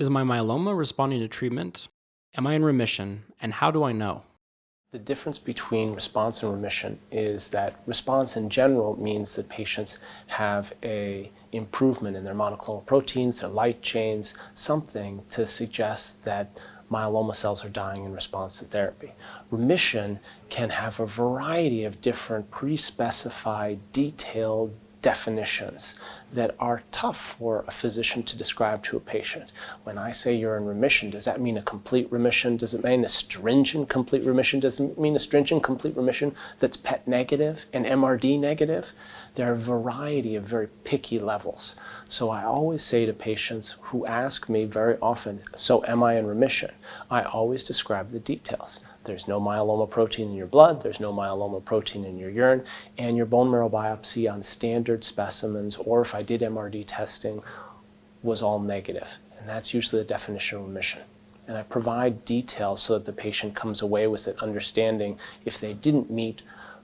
Is my myeloma responding to treatment? Am I in remission? And how do I know? The difference between response and remission is that response in general means that patients have an improvement in their monoclonal proteins, their light chains, something to suggest that myeloma cells are dying in response to therapy. Remission can have a variety of different pre-specified, detailed definitions that are tough for a physician to describe to a patient. When I say you're in remission, does that mean a complete remission? Does it mean a stringent complete remission? Does it mean a stringent complete remission that's PET negative and MRD negative? There are a variety of very picky levels. So I always say to patients who ask me very often, so am I in remission? I always describe the details. There's no myeloma protein in your blood, there's no myeloma protein in your urine, and your bone marrow biopsy on standard specimens, or if I did MRD testing, was all negative. And that's usually the definition of remission. And I provide details so that the patient comes away with it, understanding if they didn't meet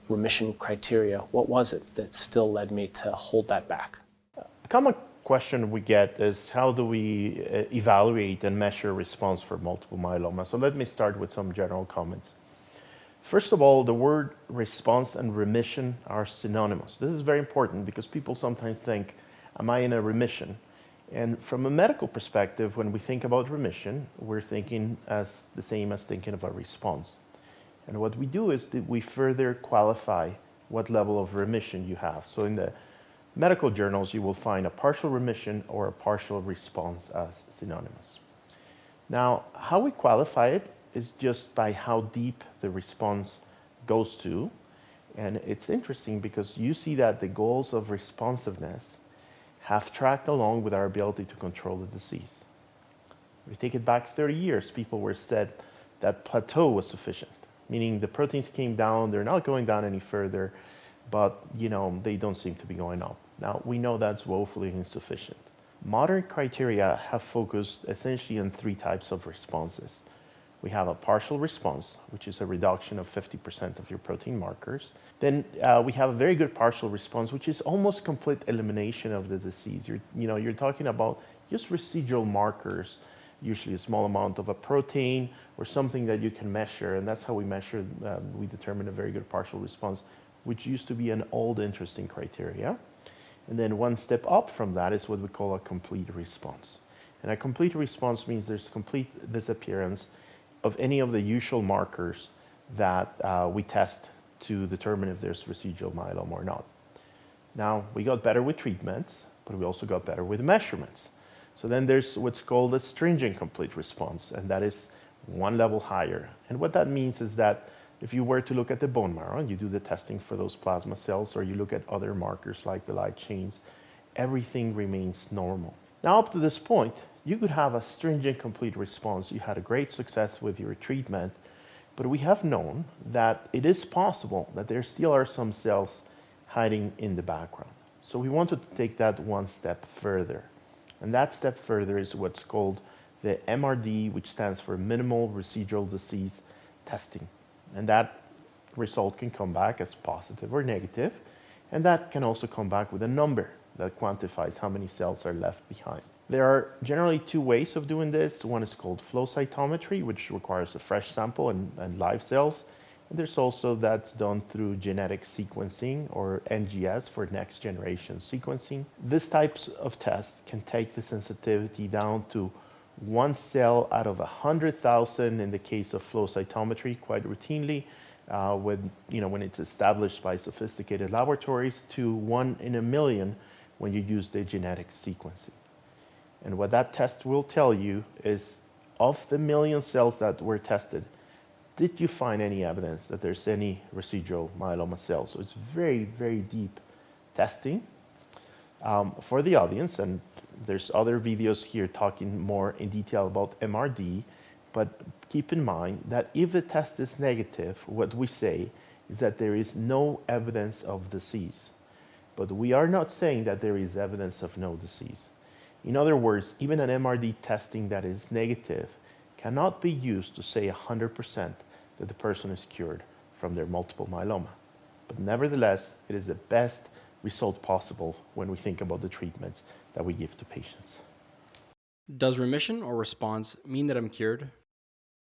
remission criteria, what was it that still led me to hold that back? A common question we get is how do we evaluate and measure response for multiple myeloma? So let me start with some general comments. First of all, the word response and remission are synonymous. This is very important because people sometimes think, am I in a remission? And from a medical perspective, when we think about remission, we're thinking as the same as thinking of a response. And what we do is that we further qualify what level of remission you have. So in the medical journals, you will find a partial remission or a partial response as synonymous. Now, how we qualify it is just by how deep the response goes to. And it's interesting because you see that the goals of responsiveness have tracked along with our ability to control the disease. If we take it back 30 years, people were said that plateau was sufficient, meaning the proteins came down, they're not going down any further, but they don't seem to be going up. Now, we know that's woefully insufficient. Modern criteria have focused essentially on three types of responses. We have a partial response, which is a reduction of 50% of your protein markers. Then we have a very good partial response, which is almost complete elimination of the disease. You're talking about just residual markers, usually a small amount of a protein or something that you can measure, and that's how we measure, we determine a very good partial response, which used to be an old interesting criteria. And then one step up from that is what we call a complete response. And a complete response means there's complete disappearance of any of the usual markers that we test to determine if there's residual myeloma or not. Now, we got better with treatments, but we also got better with measurements. So then there's what's called a stringent complete response, and that is one level higher. And what that means is that if you were to look at the bone marrow and you do the testing for those plasma cells, or you look at other markers like the light chains, everything remains normal. Now, up to this point, you could have a stringent complete response. You had a great success with your treatment, but we have known that it is possible that there still are some cells hiding in the background. So we wanted to take that one step further. And that step further is what's called the MRD, which stands for minimal residual disease testing. And that result can come back as positive or negative, and that can also come back with a number that quantifies how many cells are left behind. There are generally two ways of doing this. One is called flow cytometry, which requires a fresh sample and live cells. And there's also that's done through genetic sequencing, or NGS for next generation sequencing. These types of tests can take the sensitivity down to one cell out of 100,000 in the case of flow cytometry, quite routinely, when it's established by sophisticated laboratories, to 1 in a million when you use the genetic sequencing. And what that test will tell you is, of the million cells that were tested, did you find any evidence that there's any residual myeloma cells? So it's very, very deep testing. For the audience, and there's other videos here talking more in detail about MRD, but keep in mind that if the test is negative, what we say is that there is no evidence of disease. But we are not saying that there is evidence of no disease. In other words, even an MRD testing that is negative cannot be used to say 100% that the person is cured from their multiple myeloma. But nevertheless, it is the best result possible when we think about the treatments that we give to patients. Does remission or response mean that I'm cured?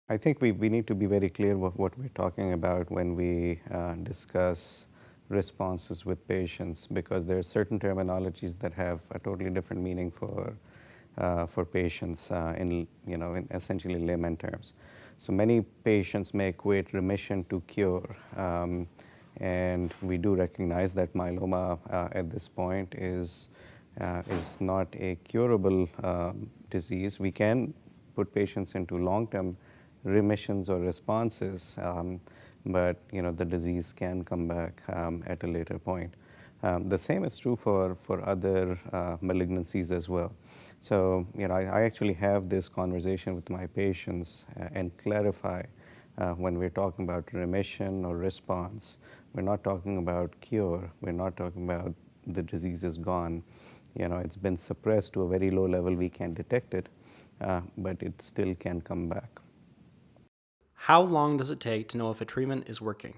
I think we need to be very clear what we're talking about when we discuss responses with patients, because there are certain terminologies that have a totally different meaning for patients in essentially layman terms. So many patients may equate remission to cure, and we do recognize that myeloma at this point is not a curable disease. We can put patients into long-term remissions or responses, but the disease can come back at a later point. The same is true for other malignancies as well. So I actually have this conversation with my patients and clarify when we're talking about remission or response, we're not talking about cure. We're not talking about the disease is gone. It's been suppressed to a very low level. We can detect it, but it still can come back. How long does it take to know if a treatment is working?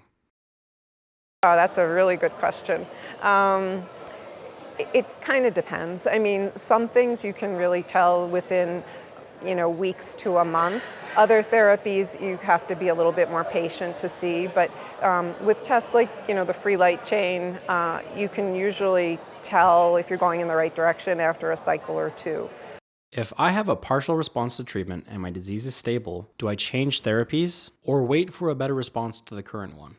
Oh, that's a really good question. It kind of depends. I mean, some things you can really tell within, weeks to a month. Other therapies, you have to be a little bit more patient to see. But with tests like, the free light chain, you can usually tell if you're going in the right direction after a cycle or two. If I have a partial response to treatment and my disease is stable, do I change therapies or wait for a better response to the current one?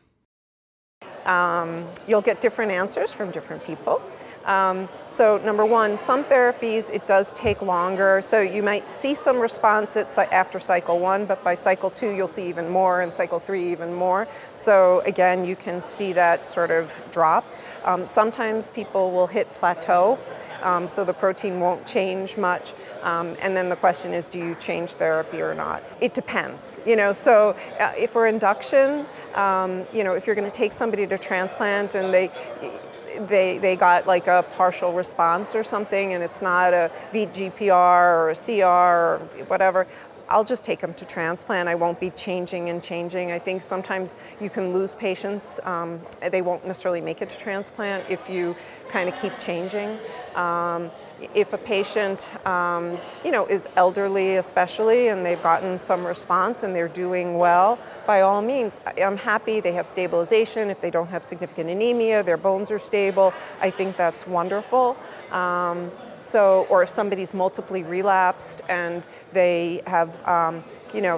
You'll get different answers from different people. So number one, some therapies, it does take longer. So you might see some response after cycle 1, but by cycle 2, you'll see even more, and cycle 3, even more. So again, you can see that sort of drop. Sometimes people will hit plateau, so the protein won't change much. And then the question is, do you change therapy or not? It depends, so if for induction, if you're going to take somebody to transplant and they got like a partial response or something, and it's not a VGPR or a CR or whatever, I'll just take them to transplant. I won't be changing. I think sometimes you can lose patients. They won't necessarily make it to transplant if you kind of keep changing. If a patient, is elderly especially, and they've gotten some response and they're doing well, by all means, I'm happy. They have stabilization. If they don't have significant anemia, their bones are stable, I think that's wonderful. Or if somebody's multiply relapsed and they have,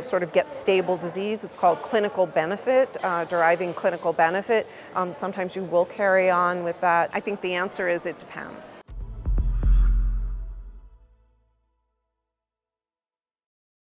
sort of get stable disease, it's called clinical benefit, deriving clinical benefit. Sometimes you will carry on with that. I think the answer is it depends.